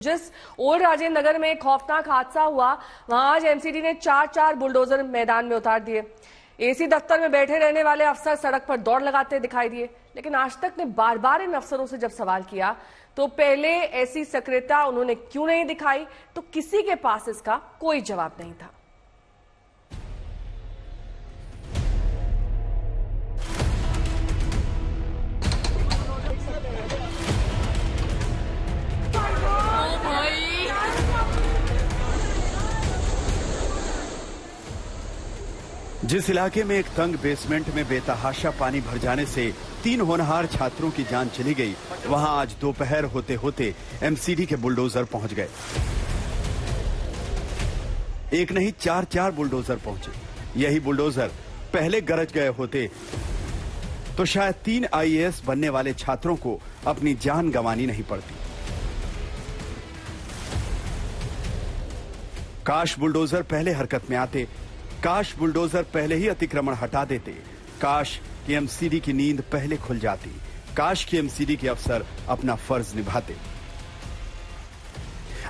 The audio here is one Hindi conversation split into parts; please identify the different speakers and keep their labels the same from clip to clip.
Speaker 1: जिस ओल्ड राजेंद्र नगर में एक खौफनाक हादसा हुआ, वहां आज एमसीडी ने चार बुलडोजर मैदान में उतार दिए। एसी दफ्तर में बैठे रहने वाले अफसर सड़क पर दौड़ लगाते दिखाई दिए, लेकिन आज तक ने बार बार इन अफसरों से जब सवाल किया तो पहले ऐसी सक्रियता उन्होंने क्यों नहीं दिखाई, तो किसी के पास इसका कोई जवाब नहीं था।
Speaker 2: जिस इलाके में एक तंग बेसमेंट में बेतहाशा पानी भर जाने से 3 होनहार छात्रों की जान चली गई, वहां आज दोपहर होते होते एमसीडी के बुलडोजर पहुंच गए। एक नहीं 4 बुलडोजर पहुंचे। यही बुलडोजर पहले गरज गए होते तो शायद 3 आईएएस बनने वाले छात्रों को अपनी जान गंवानी नहीं पड़ती। काश बुलडोजर पहले हरकत में आते, काश बुलडोजर पहले ही अतिक्रमण हटा देते, काश कि एमसीडी की नींद पहले खुल जाती, काश कि एमसीडी के अफसर अपना फर्ज निभाते।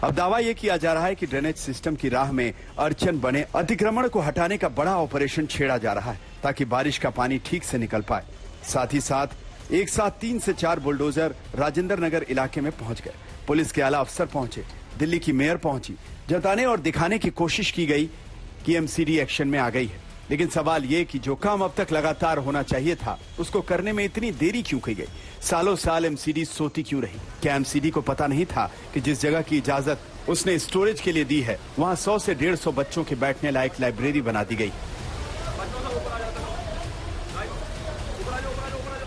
Speaker 2: अब दावा यह किया जा रहा है कि ड्रेनेज सिस्टम की राह में अड़चन बने अतिक्रमण को हटाने का बड़ा ऑपरेशन छेड़ा जा रहा है ताकि बारिश का पानी ठीक से निकल पाए। साथ ही साथ एक साथ 3 से 4 बुलडोजर राजेंद्र नगर इलाके में पहुंच गए। पुलिस के आला अफसर पहुंचे, दिल्ली की मेयर पहुंची, जताने और दिखाने की कोशिश की गई कि एमसीडी एक्शन में आ गई है। लेकिन सवाल ये कि जो काम अब तक लगातार होना चाहिए था, उसको करने में इतनी देरी क्यों की गई? सालों साल एमसीडी सोती क्यों रही? क्या एमसीडी को पता नहीं था कि जिस जगह की इजाजत उसने स्टोरेज के लिए दी है, वहां 100 से 150 बच्चों के बैठने लायक लाइब्रेरी बना दी गई?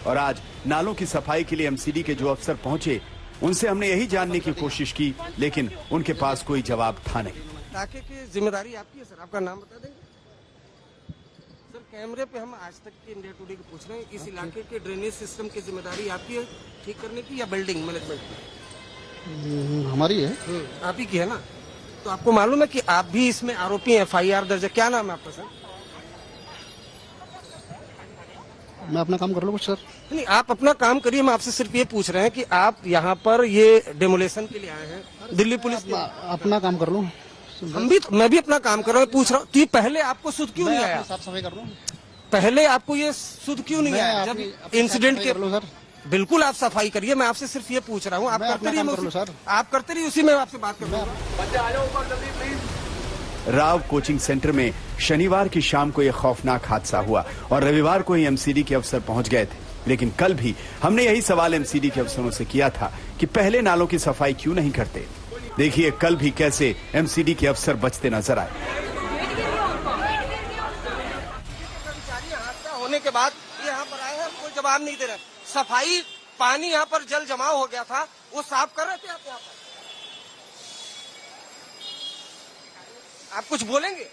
Speaker 2: और आज नालों की सफाई के लिए एमसीडी के जो अफसर पहुंचे, उनसे हमने यही जानने की कोशिश की, लेकिन उनके पास कोई जवाब था नहीं।
Speaker 3: इलाके की जिम्मेदारी आपकी है सर, आपका नाम बता देंगे सर? कैमरे पे हम आज तक के इंडिया टुडे को पूछ रहे हैं, इस इलाके के ड्रेनेज सिस्टम की जिम्मेदारी आपकी है ठीक करने की या बिल्डिंग मैनेजमेंट की?
Speaker 4: हमारी है।
Speaker 3: आप ही की है ना? तो आपको मालूम है कि आप भी इसमें आरोपी हैं, FIR दर्ज है। क्या नाम है आपका सर?
Speaker 4: मैं अपना काम कर लूँ सर।
Speaker 3: नहीं, आप अपना काम करिए। हम आपसे सिर्फ ये पूछ रहे हैं कि आप यहाँ पर ये डेमोलेशन के लिए आए हैं, दिल्ली पुलिस
Speaker 4: अपना काम कर लूँ।
Speaker 3: मैं भी अपना काम कर रहा हूँ, पूछ रहा हूँ कि पहले आपको सुध क्यों नहीं आया?
Speaker 4: साफ सफाई कर लूँ।
Speaker 3: पहले आपको ये सुध क्यों नहीं आया जब इंसिडेंट के?
Speaker 4: सर
Speaker 3: बिल्कुल आप सफाई करिए, मैं आपसे सिर्फ ये पूछ रहा हूँ। आप करते रहिए सर, आप करते रहिए, उसी में आपसे बात कर रहा हूँ।
Speaker 2: राव कोचिंग सेंटर में शनिवार की शाम को यह खौफनाक हादसा हुआ और रविवार को ही एमसीडी के अफसर पहुंच गए थे। लेकिन कल भी हमने यही सवाल एमसीडी के अफसरों से किया था कि पहले नालों की सफाई क्यों नहीं करते। देखिए कल भी कैसे एमसीडी के अफसर बचते नजर आए।
Speaker 3: हादसा होने के बाद यहाँ पर आए हैं, कोई जवाब नहीं दे रहे। सफाई, पानी यहाँ पर जल जमाव हो गया था, वो साफ कर रहे थे आप यहाँ पर। आप कुछ बोलेंगे?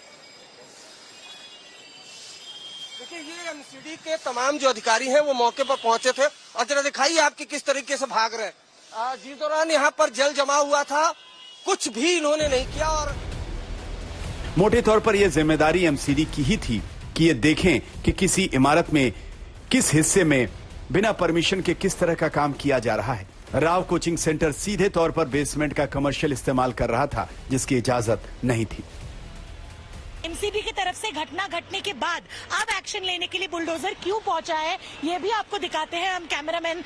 Speaker 3: देखिए ये एमसीडी के तमाम जो अधिकारी हैं वो मौके पर पहुंचे थे और जरा दिखाइए आपके किस तरीके से भाग रहे हैं। जिस दौरान यहाँ पर जल जमा हुआ था, कुछ भी इन्होंने नहीं किया। और
Speaker 2: मोटे तौर पर यह जिम्मेदारी एमसीडी की ही थी कि ये देखें कि किसी इमारत में किस हिस्से में बिना परमिशन के किस तरह का काम किया जा रहा है। राव कोचिंग सेंटर सीधे तौर पर बेसमेंट का कमर्शियल इस्तेमाल कर रहा था, जिसकी इजाजत नहीं थी।
Speaker 5: एमसीडी की तरफ से घटना घटने के बाद अब एक्शन लेने के लिए बुलडोजर क्यों पहुंचा है, ये भी आपको दिखाते हैं हम कैमरामैन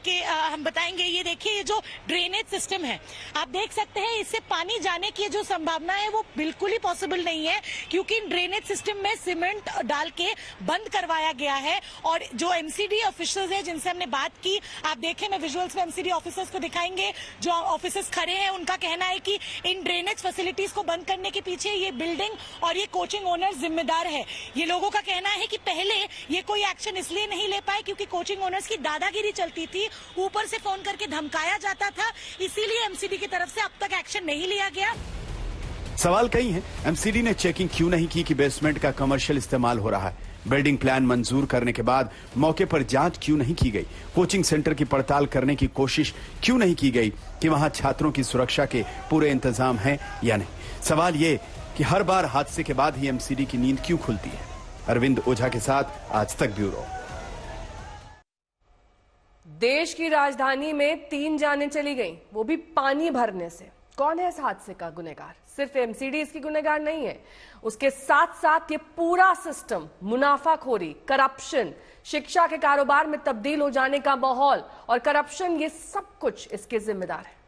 Speaker 5: के हम बताएंगे। ये देखिए, ये जो ड्रेनेज सिस्टम है आप देख सकते हैं, इससे पानी जाने की जो संभावना है वो बिल्कुल ही पॉसिबल नहीं है, क्योंकि ड्रेनेज सिस्टम में सीमेंट डाल के बंद करवाया गया है। और जो एमसीडी ऑफिसर्स है जिनसे हमने बात की, आप देखें, मैं विजुअल्स में एमसीडी ऑफिसर्स को दिखाएंगे। जो ऑफिसर्स खड़े हैं उनका कहना है कि इन ड्रेनेज फैसिलिटीज को बंद करने के पीछे ये बिल्डिंग और ये कोचिंग ओनर जिम्मेदार है। ये लोगों का कहना है कि पहले ये कोई एक्शन इसलिए नहीं ले पाए क्योंकि कोचिंग ओनर्स की दादागिरी चलती थी, ऊपर से फोन करके धमकाया जाता था, इसीलिए एमसीडी की तरफ से अब तक एक्शन नहीं लिया गया।
Speaker 2: सवाल कई हैं, एमसीडी ने चेकिंग क्यों नहीं की कि बेसमेंट का कमर्शियल इस्तेमाल हो रहा है? बिल्डिंग प्लान मंजूर करने के बाद मौके पर जांच क्यों नहीं की गई? कोचिंग सेंटर की पड़ताल करने की कोशिश क्यों नहीं की गई कि वहां छात्रों की सुरक्षा के पूरे इंतजाम हैं या नहीं? सवाल ये कि हर बार हादसे के बाद ही एमसीडी की नींद क्यों खुलती है? अरविंद ओझा के साथ आज तक ब्यूरो।
Speaker 1: देश की राजधानी में 3 जानें चली गईं, वो भी पानी भरने से। कौन है इस हादसे का गुनहगार? सिर्फ एमसीडी इसकी गुनहगार नहीं है, उसके साथ साथ ये पूरा सिस्टम, मुनाफाखोरी, करप्शन, शिक्षा के कारोबार में तब्दील हो जाने का माहौल और करप्शन, ये सब कुछ इसके जिम्मेदार है।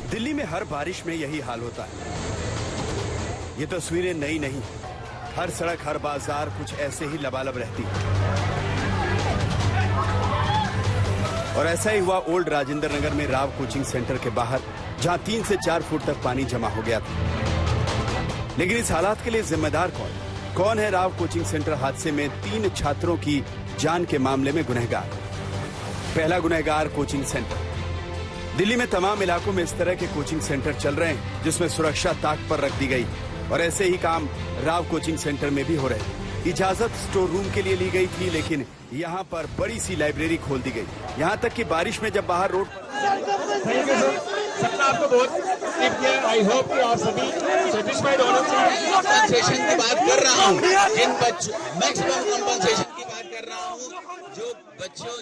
Speaker 2: दिल्ली में हर बारिश में यही हाल होता है। ये तस्वीरें नई नहीं, हर सड़क, हर बाजार कुछ ऐसे ही लबालब रहती है। और ऐसा ही हुआ ओल्ड राजेंद्र नगर में राव कोचिंग सेंटर के बाहर, जहां 3 से 4 फुट तक पानी जमा हो गया था। लेकिन इस हालात के लिए जिम्मेदार कौन है? राव कोचिंग सेंटर हादसे में 3 छात्रों की जान के मामले में गुनहगार। पहला गुनहगार कोचिंग सेंटर। दिल्ली में तमाम इलाकों में इस तरह के कोचिंग सेंटर चल रहे हैं जिसमें सुरक्षा ताक पर रख दी गई, और ऐसे ही काम राव कोचिंग सेंटर में भी हो रहे हैं। इजाजत स्टोर रूम के लिए ली गई थी, लेकिन यहाँ पर बड़ी सी लाइब्रेरी खोल दी गई। यहाँ तक कि बारिश में जब बाहर रोड
Speaker 6: आपको बहुत आई होप कि आप सभी सेटिस्फाइड होना चाहिए।
Speaker 7: कंपनसेशन की बात कर रहा हूँ, जिन बच्चों मैक्सिमम कंपनसेशन की बात कर रहा हूँ, जो बच्चों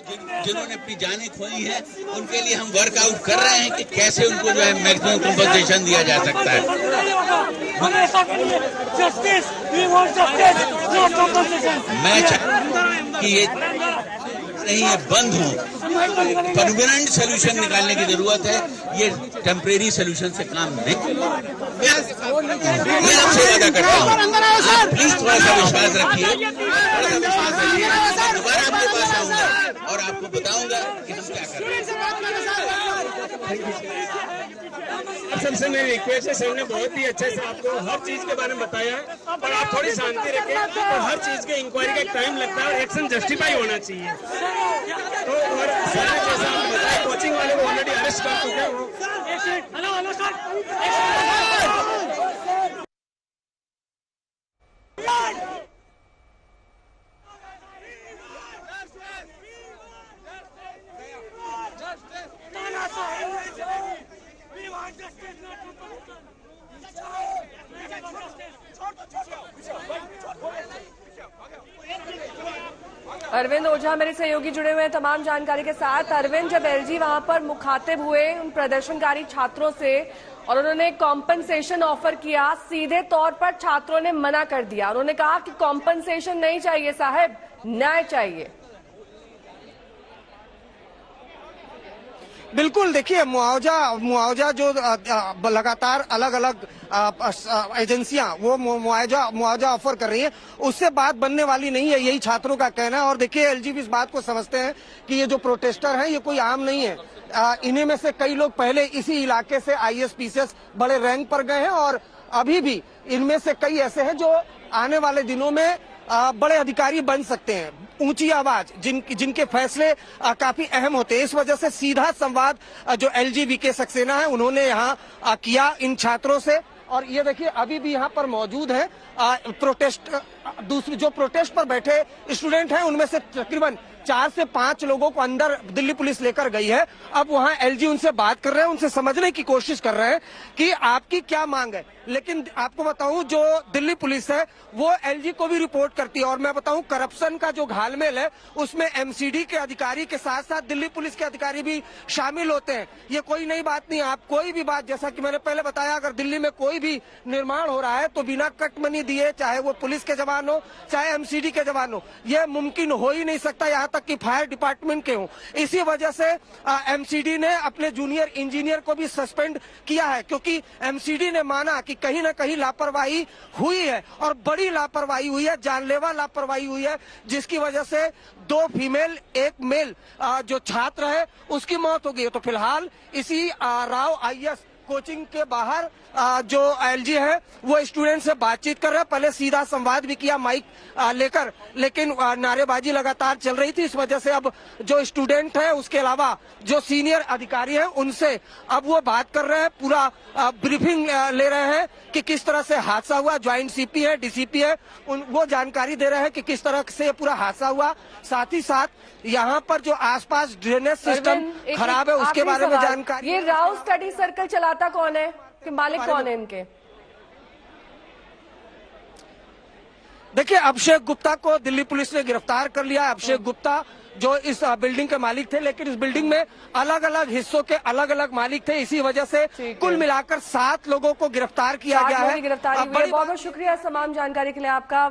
Speaker 7: जिन्होंने अपनी जानें खोई हैं, उनके लिए हम वर्कआउट कर रहे हैं कि कैसे उनको जो है मैक्सिमम कंपनसेशन दिया जा सकता है। मैं चाहता हूँ कि ये नहीं है बंद हो, परमानेंट सोल्यूशन निकालने की जरूरत है। ये टेम्परेरी सोल्यूशन से काम नहीं। मैं आपसे वादा करता हूँ, आप प्लीज थोड़ा सा विश्वास रखिए, थोड़ा सा विश्वास रखिए। मैं दोबारा आपके पास आऊंगा और आपको बताऊंगा कि हम क्या कर रहे हैं।
Speaker 6: सबसे मेरी रिक्वेस्ट है, सर ने बहुत ही अच्छे से आपको हर चीज के बारे में बताया है, और आप थोड़ी शांति रखें। और हर चीज के इंक्वायरी का टाइम लगता है और एक्शन जस्टिफाई होना चाहिए। तो और सर ने जैसा आपको बताया, कोचिंग वाले को ऑलरेडी अरेस्ट कर चुके हैं। वो हेलो सर,
Speaker 1: अरविंद ओझा मेरे सहयोगी जुड़े हुए हैं तमाम जानकारी के साथ। अरविंद, जब एलजी वहां पर मुखातिब हुए उन प्रदर्शनकारी छात्रों से और उन्होंने कॉम्पनसेशन ऑफर किया, सीधे तौर पर छात्रों ने मना कर दिया। उन्होंने कहा कि कॉम्पनसेशन नहीं चाहिए साहब, न्याय चाहिए।
Speaker 3: बिल्कुल, देखिए मुआवजा जो लगातार अलग अलग एजेंसियां वो मुआवजा ऑफर कर रही हैं, उससे बात बनने वाली नहीं है, यही छात्रों का कहना है। और देखिए एलजी भी इस बात को समझते हैं कि ये जो प्रोटेस्टर हैं ये कोई आम नहीं है। इन्हीं में से कई लोग पहले इसी इलाके से IAS PCS बड़े रैंक पर गए हैं, और अभी भी इनमें से कई ऐसे हैं जो आने वाले दिनों में बड़े अधिकारी बन सकते हैं। ऊंची आवाज, जिनके फैसले काफी अहम होते हैं। इस वजह से सीधा संवाद जो LG VK सक्सेना है उन्होंने यहाँ किया इन छात्रों से। और ये देखिए अभी भी यहाँ पर मौजूद है दूसरी जो प्रोटेस्ट पर बैठे स्टूडेंट हैं, उनमें से तकरीबन 4 से 5 लोगों को अंदर दिल्ली पुलिस लेकर गई है। अब वहाँ LG उनसे बात कर रहे हैं, उनसे समझने की कोशिश कर रहे हैं कि आपकी क्या मांग है। लेकिन आपको बताऊं, जो दिल्ली पुलिस है वो LG को भी रिपोर्ट करती है, और मैं बताऊं करप्शन का जो घालमेल है उसमें MCD के अधिकारी के साथ साथ दिल्ली पुलिस के अधिकारी भी शामिल होते हैं। ये कोई नई बात नहीं। आप कोई भी बात, जैसा कि मैंने पहले बताया, अगर दिल्ली में कोई भी निर्माण हो रहा है तो बिना कट मनी दिए, चाहे वो पुलिस के जवान हो चाहे MCD के जवान हो, यह मुमकिन हो ही नहीं सकता, यहाँ तक कि फायर डिपार्टमेंट के हो। इसी वजह से MCD ने अपने जूनियर इंजीनियर को भी सस्पेंड किया है, क्योंकि MCD ने माना कि कहीं ना कहीं लापरवाही हुई है, और बड़ी लापरवाही हुई है, जानलेवा लापरवाही हुई है, जिसकी वजह से 2 फीमेल 1 मेल जो छात्र है उसकी मौत हो गई। तो फिलहाल इसी राव IAS कोचिंग के बाहर जो LG है वो स्टूडेंट से बातचीत कर रहा है। पहले सीधा संवाद भी किया माइक लेकर, लेकिन नारेबाजी लगातार चल रही थी। इस वजह से अब जो स्टूडेंट है उसके अलावा जो सीनियर अधिकारी हैं उनसे अब वो बात कर रहे हैं, पूरा ब्रीफिंग ले रहे हैं कि किस तरह से हादसा हुआ। ज्वाइंट CP है, DCP है, वो जानकारी दे रहे हैं कि किस तरह से पूरा हादसा हुआ। साथ ही साथ यहाँ पर जो आसपास ड्रेनेज सिस्टम खराब है उसके बारे में जानकारी।
Speaker 1: ये राव स्टडी सर्कल चलाता कौन है, कि मालिक कौन है इनके?
Speaker 3: देखिए, अभिषेक गुप्ता को दिल्ली पुलिस ने गिरफ्तार कर लिया। अभिषेक गुप्ता जो इस बिल्डिंग के मालिक थे, लेकिन इस बिल्डिंग में अलग अलग हिस्सों के अलग अलग मालिक थे। इसी वजह से कुल मिलाकर 7 लोगों को गिरफ्तार किया गया है।
Speaker 1: गिरफ्तारी हुई है। बहुत बहुत शुक्रिया तमाम जानकारी के लिए आपका।